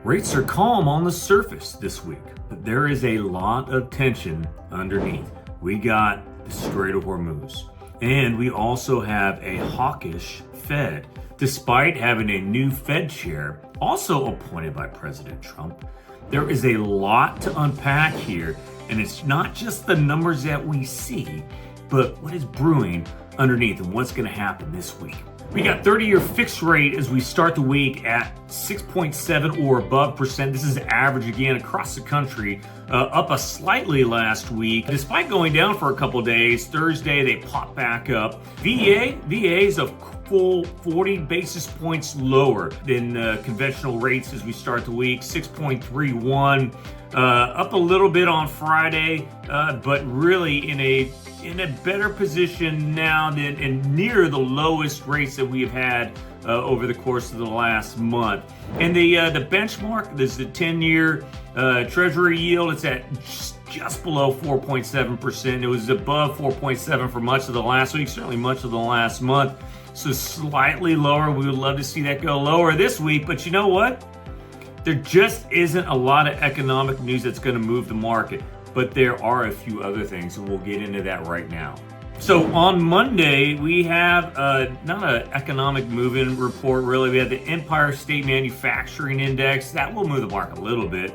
Rates are calm on the surface this week, but there is a lot of tension underneath. We got the Strait of Hormuz, and we also have a hawkish Fed. Despite having a new Fed chair, also appointed by President Trump, there is a lot to unpack here, and it's not just the numbers that we see, but what is brewing underneath and what's going to happen this week. We got 30-year fixed rate as we start the week at 6.7 or above percent. This is average again across the country, up a slightly last week. Despite going down for a couple days, Thursday they pop back up. VA is a full 40 basis points lower than conventional rates as we start the week, 6.31. Up a little bit on Friday, but really in a better position now than and near the lowest rates that we have had over the course of the last month. And the benchmark, this is the 10-year Treasury yield. It's at just below 4.7%. It was above 4.7 for much of the last week, certainly much of the last month. So slightly lower. We would love to see that go lower this week, but you know what? There just isn't a lot of economic news that's going to move the market, but there are a few other things, and we'll get into that right now. So on Monday, we have not an economic move-in report, really. We have the Empire State Manufacturing Index. That will move the market a little bit.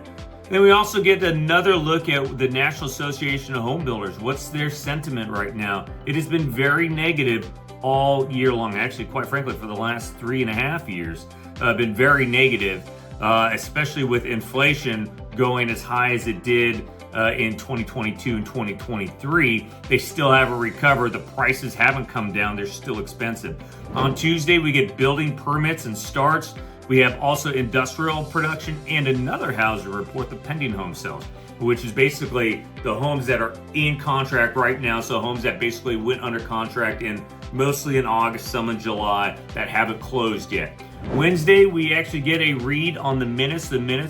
Then we also get another look at the National Association of Home Builders. What's their sentiment right now? It has been very negative all year long. Actually, quite frankly, for the last 3.5 years, been very negative. Especially with inflation going as high as it did in 2022 and 2023. They still haven't recovered. The prices haven't come down. They're still expensive. On Tuesday, we get building permits and starts. We have also industrial production and another housing report, the pending home sales, which is basically the homes that are in contract right now. So homes that basically went under contract mostly in August, some in July, that haven't closed yet. Wednesday, we actually get a read on the minutes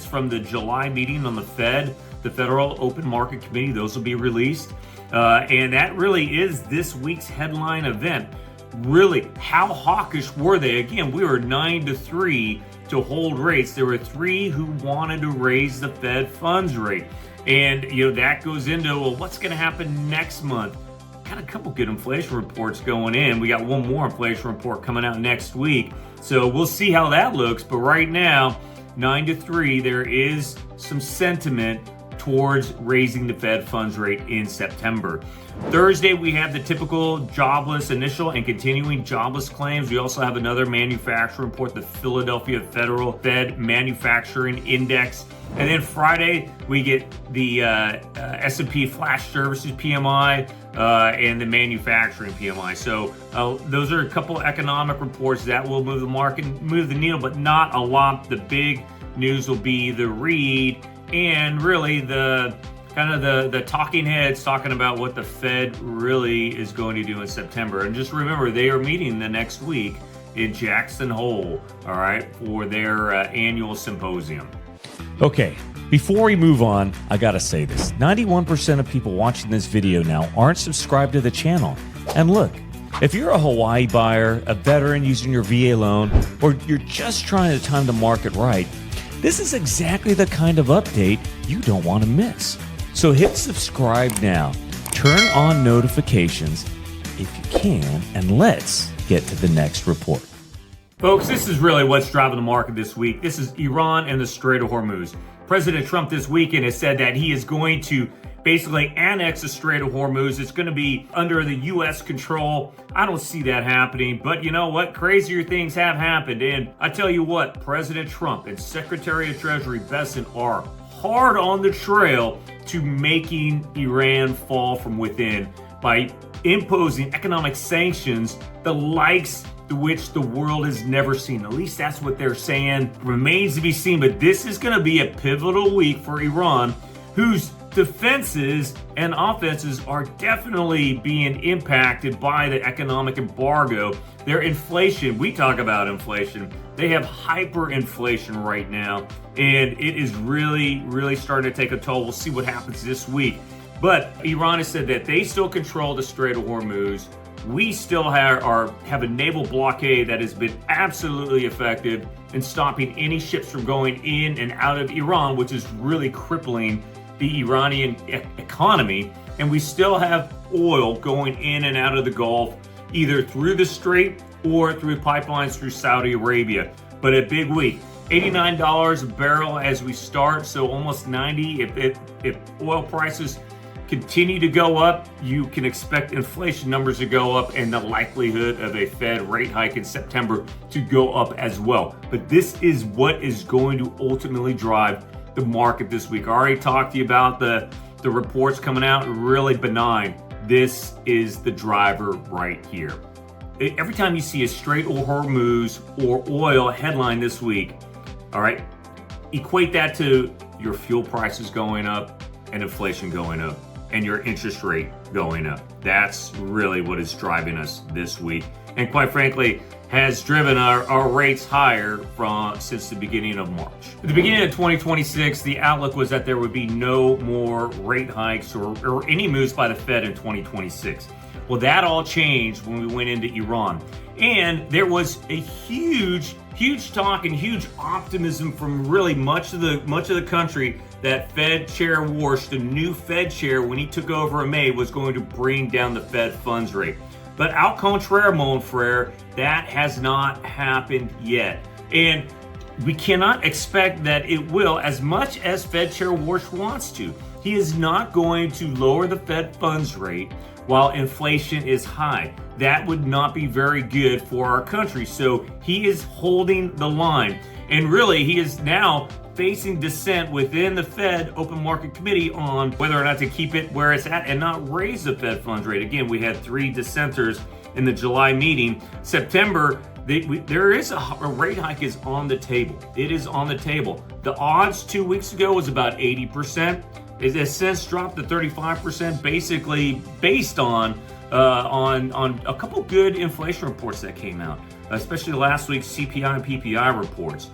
from the July meeting on the Fed, the Federal Open Market Committee. Those will be released. And that really is this week's headline event. Really, how hawkish were they? Again, we were 9-3 to hold rates. There were 3 who wanted to raise the Fed funds rate. And, that goes into, well, what's going to happen next month? Got a couple good inflation reports going in. We got one more inflation report coming out next week. So we'll see how that looks. But right now, 9-3, there is some sentiment towards raising the Fed funds rate in September. Thursday, we have the typical jobless initial and continuing jobless claims. We also have another manufacturing report, the Philadelphia Fed Manufacturing Index. And then Friday, we get the S&P Flash Services PMI and the manufacturing PMI. So those are a couple economic reports that will move the market, move the needle, but not a lot. The big news will be the read and really the talking heads talking about what the Fed really is going to do in September. And just remember, they are meeting the next week in Jackson Hole, all right, for their annual symposium. Okay, before we move on, I gotta say this. 91% of people watching this video now aren't subscribed to the channel. And look, if you're a Hawaii buyer, a veteran using your VA loan, or you're just trying to time the market right, this is exactly the kind of update you don't want to miss. So hit subscribe now, turn on notifications if you can, and let's get to the next report. Folks, this is really what's driving the market this week. This is Iran and the Strait of Hormuz. President Trump this weekend has said that he is going to basically annex the Strait of Hormuz. It's going to be under the U.S. control. I don't see that happening, but you know what? Crazier things have happened. And I tell you what, President Trump and Secretary of Treasury Bessent are hard on the trail to making Iran fall from within by imposing economic sanctions, the likes to which the world has never seen. At least that's what they're saying. Remains to be seen, but this is going to be a pivotal week for Iran, whose defenses and offenses are definitely being impacted by the economic embargo. Their inflation, we talk about inflation, they have hyperinflation right now, and it is really starting to take a toll. We'll see what happens this week. But Iran has said that they still control the Strait of Hormuz. we still have a naval blockade that has been absolutely effective in stopping any ships from going in and out of Iran, which is really crippling the Iranian economy. And we still have oil going in and out of the Gulf, either through the Strait or through pipelines through Saudi Arabia. But a big week. $89 a barrel as we start, so almost 90. If oil prices continue to go up, you can expect inflation numbers to go up and the likelihood of a Fed rate hike in September to go up as well. But this is what is going to ultimately drive the market this week. I already talked to you about the reports coming out, really benign. This is the driver right here. Every time you see a Strait of Hormuz or oil headline this week, all right, equate that to your fuel prices going up and inflation going up and your interest rate going up. That's really what is driving us this week. And quite frankly, has driven our rates higher since the beginning of March. At the beginning of 2026, the outlook was that there would be no more rate hikes or any moves by the Fed in 2026. Well, that all changed when we went into Iran. And there was a huge talk and huge optimism from really much of the country that Fed Chair Warsh, the new Fed chair, when he took over in May, was going to bring down the Fed funds rate. But au contraire, mon frere, that has not happened yet. And we cannot expect that it will, as much as Fed Chair Warsh wants to. He is not going to lower the Fed funds rate while inflation is high. That would not be very good for our country. So he is holding the line. And really, he is now facing dissent within the Fed Open Market Committee on whether or not to keep it where it's at and not raise the Fed funds rate. Again, we had 3 dissenters in the July meeting. September, there is a rate hike is on the table. It is on the table. The odds 2 weeks ago was about 80%. It has since dropped to 35%, basically based on a couple good inflation reports that came out, especially last week's CPI and PPI reports.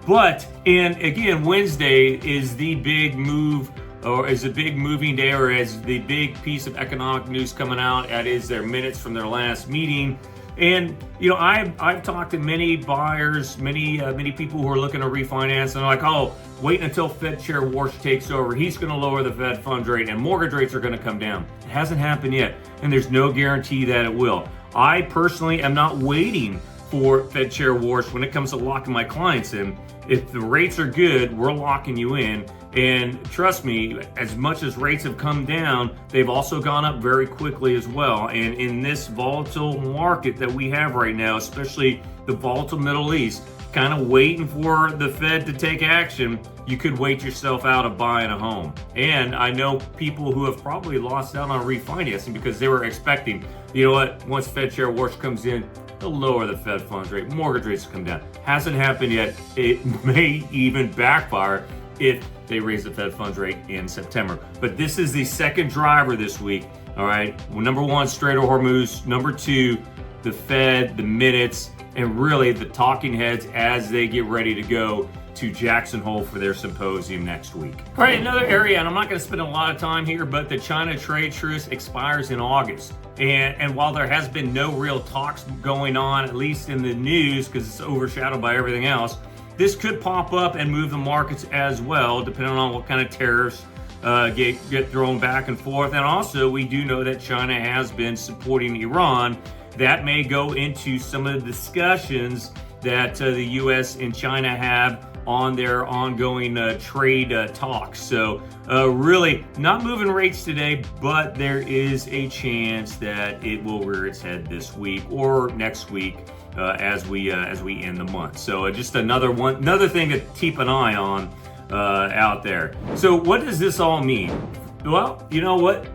But, and again, Wednesday is the big move, or is a big moving day, or is the big piece of economic news coming out. That is their minutes from their last meeting. And, you know, I've talked to many buyers, many people who are looking to refinance, and they're like, oh, wait until Fed Chair Warsh takes over. He's going to lower the Fed funds rate and mortgage rates are going to come down. It hasn't happened yet, and there's no guarantee that it will. I personally am not waiting for Fed Chair Warsh when it comes to locking my clients in. If the rates are good, we're locking you in. And trust me, as much as rates have come down, they've also gone up very quickly as well. And in this volatile market that we have right now, especially the volatile Middle East, kind of waiting for the Fed to take action, you could wait yourself out of buying a home. And I know people who have probably lost out on refinancing because they were expecting, you know what, once Fed Chair Warsh comes in, they'll lower the Fed funds rate, mortgage rates will come down. Hasn't happened yet. It may even backfire if they raise the Fed funds rate in September. But this is the second driver this week, all right? Well, number one, Strait of Hormuz. Number two, the Fed, the minutes, and really the talking heads as they get ready to go to Jackson Hole for their symposium next week. All right, another area, and I'm not going to spend a lot of time here, but the China trade truce expires in August. And while there has been no real talks going on, at least in the news, because it's overshadowed by everything else, this could pop up and move the markets as well, depending on what kind of tariffs get thrown back and forth. And also, we do know that China has been supporting Iran. That may go into some of the discussions that the U.S. and China have on their ongoing trade talks. So really not moving rates today, but there is a chance that it will rear its head this week or next week as we end the month. So just another thing to keep an eye on out there. So what does this all mean? Well, you know what?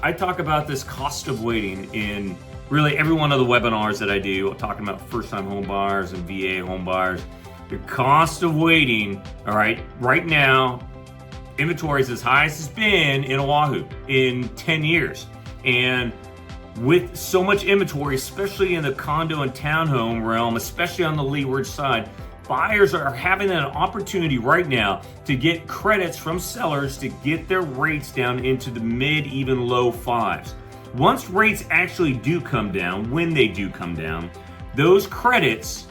I talk about this cost of waiting in really every one of the webinars that I do, talking about first-time home buyers and VA home buyers. The cost of waiting, all right, right now, inventory is as high as it's been in Oʻahu in 10 years. And with so much inventory, especially in the condo and townhome realm, especially on the leeward side, buyers are having an opportunity right now to get credits from sellers to get their rates down into the mid, even low fives. once rates actually do come down, when they do come down, those credits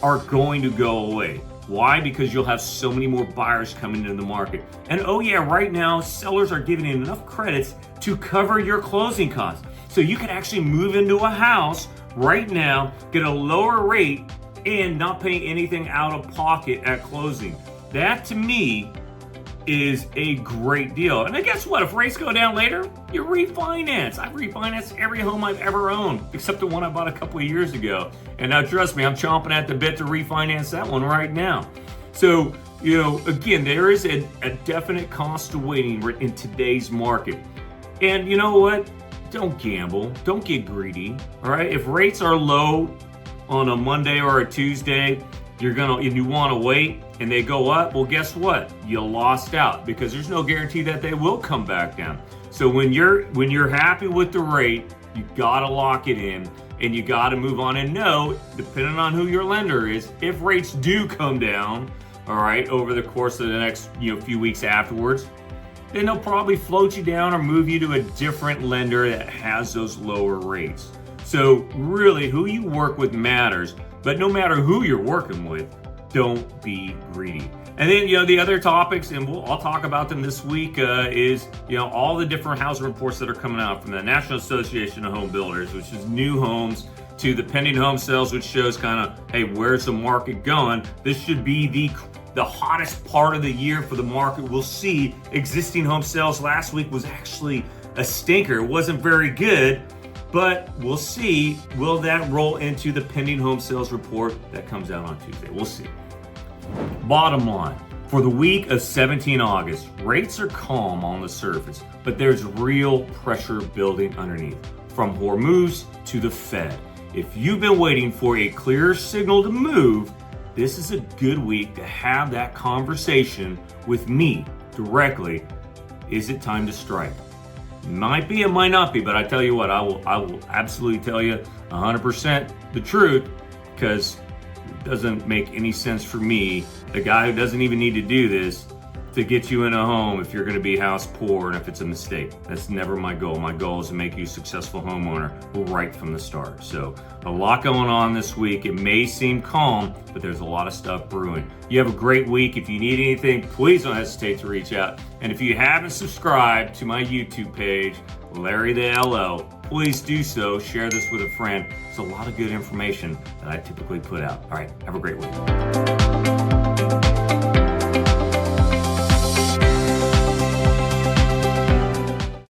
are going to go away. Why? Because you'll have so many more buyers coming into the market. And oh yeah, right now, sellers are giving enough credits to cover your closing costs. So you can actually move into a house right now, get a lower rate, and not pay anything out of pocket at closing. That to me is a great deal. And then guess what? If rates go down later, you refinance. I've refinanced every home I've ever owned, except the one I bought a couple of years ago. And now trust me, I'm chomping at the bit to refinance that one right now. So, you know, again, there is a definite cost to waiting in today's market. And you know what? Don't gamble. Don't get greedy. All right. If rates are low on a Monday or a Tuesday, and you want to wait and they go up, well, guess what? You lost out, because there's no guarantee that they will come back down. So when you're happy with the rate, you gotta lock it in and you gotta move on. And know, depending on who your lender is, if rates do come down, all right, over the course of the next few weeks afterwards, then they'll probably float you down or move you to a different lender that has those lower rates. So really, who you work with matters. But no matter who you're working with, don't be greedy. And then, the other topics, and I'll talk about them this week, is, all the different housing reports that are coming out from the National Association of Home Builders, which is new homes, to the pending home sales, which shows kind of, hey, where's the market going? This should be the hottest part of the year for the market. We'll see. Existing home sales last week was actually a stinker. It wasn't very good. But we'll see, will that roll into the pending home sales report that comes out on Tuesday? We'll see. Bottom line, for the week of 17 August, rates are calm on the surface, but there's real pressure building underneath, from Hormuz to the Fed. If you've been waiting for a clear signal to move, this is a good week to have that conversation with me directly. Is it time to strike? Might be, it might not be, but I tell you what, I will absolutely tell you 100% the truth, because it doesn't make any sense for me, the guy who doesn't even need to do this, to get you in a home if you're going to be house poor and if it's a mistake. That's never my goal. My goal is to make you a successful homeowner right from the start. So a lot going on this week. It may seem calm, but there's a lot of stuff brewing. You have a great week. If you need anything, please don't hesitate to reach out. And if you haven't subscribed to my YouTube page, Larry the LO, please do so. Share this with a friend. There's a lot of good information that I typically put out. All right, have a great week.